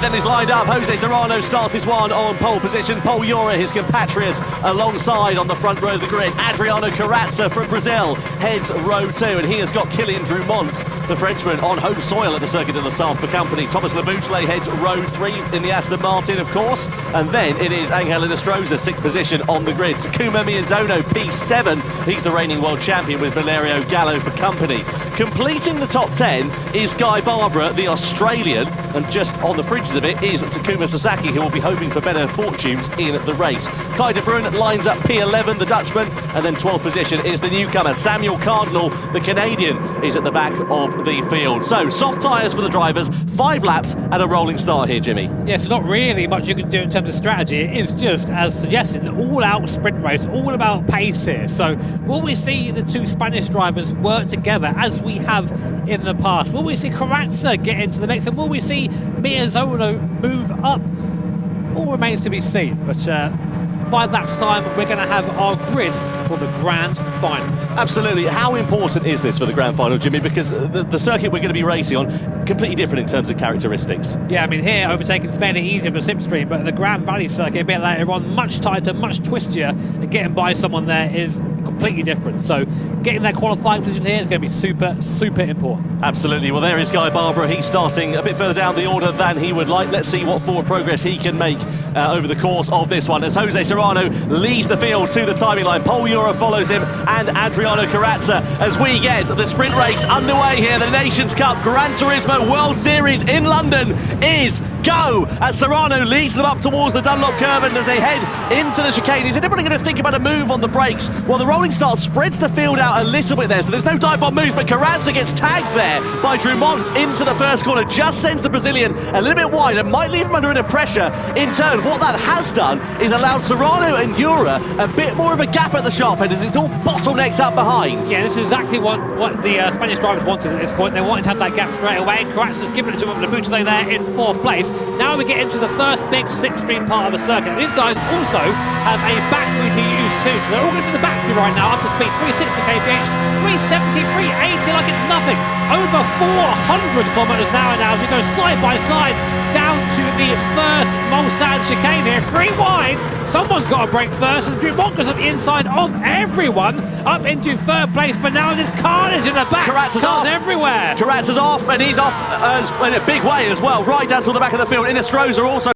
then is lined up. Jose Serrano starts his one on pole position. Paul Jura, his compatriot, alongside on the front row of the grid. Adriano Carrazza from Brazil heads row 2, and he has got Kylian Drumont, the Frenchman, on home soil at the Circuit de la Sarthe for company. Thomas Laboutelet heads row 3 in the Aston Martin, of course, and then it is Angel Inestrosa, 6th position on the grid. Takuma Miyazono, P7, he's the reigning world champion with Valerio Gallo for company. Completing the top 10 is Guy Barbara, the Australian, and just on the fringes of it is Takuma Sasaki, who will be hoping for better fortunes in the race. Kai de Bruin lines up P11, the Dutchman, and then 12th position is the newcomer Samuel Cardinal, the Canadian, is at the back of the field. So soft tyres for the drivers, 5 laps and a rolling start here, Jimmy. Yes, not really much you can do in terms of strategy. It is just, as suggested, an all-out sprint race, all about pace here. So will we see the two Spanish drivers work together as we have in the past? Will we see Carrazza get into the mix, and will we see Miyazono move up? All remains to be seen, but 5 laps time, we're going to have our grid for the Grand Final. Absolutely. How important is this for the Grand Final, Jimmy? Because the circuit we're going to be racing on, completely different in terms of characteristics. Yeah, I mean, here overtaking is fairly easy for the slipstream, but the Grand Valley circuit, a bit later on, much tighter, much twistier, and getting by someone there is completely different. So getting that qualifying position here is going to be super, super important. Absolutely. Well, there is Guy Barbara. He's starting a bit further down the order than he would like. Let's see what forward progress he can make over the course of this one, as Jose Serrano leads the field to the timing line. Paul Jura follows him, and Adriano Carrazza, as we get the sprint race underway here. The Nations Cup Gran Turismo World Series in London is go, as Serrano leads them up towards the Dunlop curve, and as they head into the chicane, is anybody going to think about a move on the brakes? Well, the rolling start spreads the field out a little bit there, so there's no dive bomb moves, but Carrazza gets tagged there by Drumont into the first corner, just sends the Brazilian a little bit wide and might leave him under a bit of pressure in turn. What that has done is allowed Serrano and Jura a bit more of a gap at the sharp end, as it's all bottlenecked up behind. Yeah, this is exactly what the Spanish drivers wanted at this point. They wanted to have that gap straight away. Carrazza's given it to Laboutelet there in 4th place. Now we get into the first big slipstream part of the circuit. These guys also have a battery to use too, so they're all going to be the battery right now, up to speed, 360 kph, 370, 380 like it's nothing. Over 400 kilometers now as we go side by side down to the first Mulsanne chicane here, 3 wide. Someone's got to break first, and Drumont goes on the inside of everyone up into 3rd place, but now there's carnage in the back. Carrazza's off everywhere. Carrazza's off, and he's off in a big way as well, right down to the back of the field. Inestrosa also